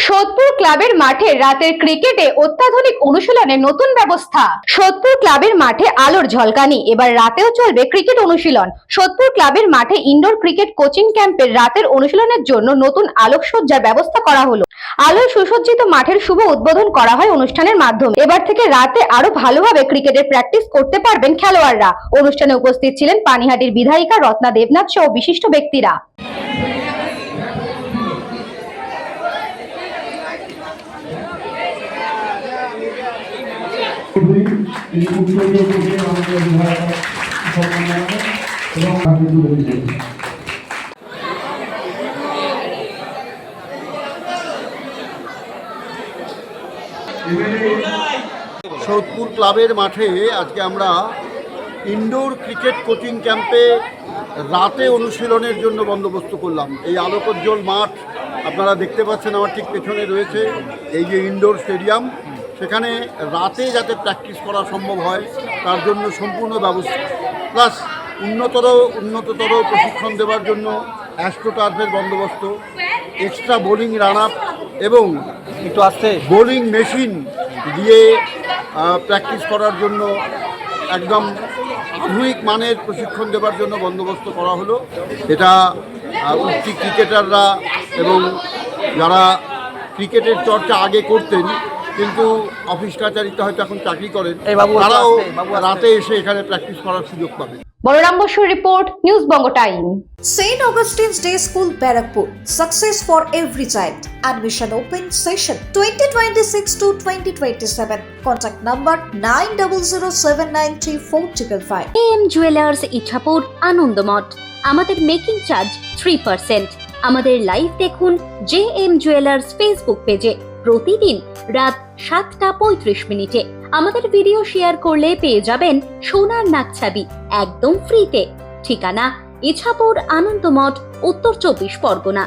সোদপুর ক্লাবের মাঠে রাতের ক্রিকেটে অত্যাধুনিক অনুশীলনের নতুন ব্যবস্থা। সোদপুর ক্লাবের মাঠে আলোর ঝলকানি, এবার রাতেও চলবে ক্রিকেট অনুশীলন। সোদপুর ক্লাবের মাঠে ইনডোর ক্রিকেট কোচিং ক্যাম্পের রাতের অনুশীলনের জন্য নতুন আলোকসজ্জার ব্যবস্থা করা হলো। আলোয় সুসজ্জিত মাঠের শুভ উদ্বোধন করা হয় অনুষ্ঠানের মাধ্যমে। এবার থেকে রাতে আরো ভালোভাবে ক্রিকেটের প্র্যাকটিস করতে পারবেন খেলোয়াড়রা। অনুষ্ঠানে উপস্থিত ছিলেন পানিহাটির বিধায়িকা রত্না দেবনাথ সহ বিশিষ্ট ব্যক্তিরা। সোদপুর ক্লাবের মাঠে আজকে আমরা ইনডোর ক্রিকেট কোচিং ক্যাম্পে রাতে অনুশীলনের জন্য বন্দোবস্ত করলাম। এই আলোকোজ্জ্বল মাঠ আপনারা দেখতে পাচ্ছেন, আমার ঠিক পেছনে রয়েছে এই যে ইনডোর স্টেডিয়াম। সেখানে রাতে যাতে প্র্যাকটিস করা সম্ভব হয় তার জন্য সম্পূর্ণ ব্যবস্থা, প্লাস উন্নততর প্রশিক্ষণ দেওয়ার জন্য অ্যাস্ট্রোটার্ফের বন্দোবস্ত, এক্সট্রা বোলিং রান আপ এবং বোলিং মেশিন দিয়ে প্র্যাকটিস করার জন্য একদম আধুনিক মানের প্রশিক্ষণ দেওয়ার জন্য বন্দোবস্ত করা হলো। এটা উঠতি ক্রিকেটাররা এবং যারা ক্রিকেটের চর্চা আগে করতেন কিন্তু অফিস কাচারিতে হয়তো এখন চাকরি করেন, তারাও রাতে এসে এখানে প্র্যাকটিস করার সুযোগ পাবে। বলরাম বসুর report, news Banga time. St. Augustine's Day School, Barakpur. Success for every child. Admission open session 2026 to 2027. Contact number 9007934555. AM Jewelers Ichapur Anandamath. আমাদের মেকিং চার্জ 3%। আমাদের লাইভ দেখুন JM Jewelers ফেসবুক পেজে প্রতিদিন রাত 7:35 আমাদের ভিডিও শেয়ার করলে পেয়ে যাবেন সোনার নাকছাবি একদম ফ্রিতে। ঠিকানা ইছাপুর আনন্দমঠ, উত্তর 24 পরগনা।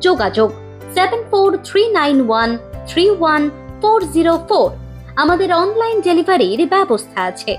যোগাযোগ 7439131404। আমাদের অনলাইন ডেলিভারির ব্যবস্থা আছে।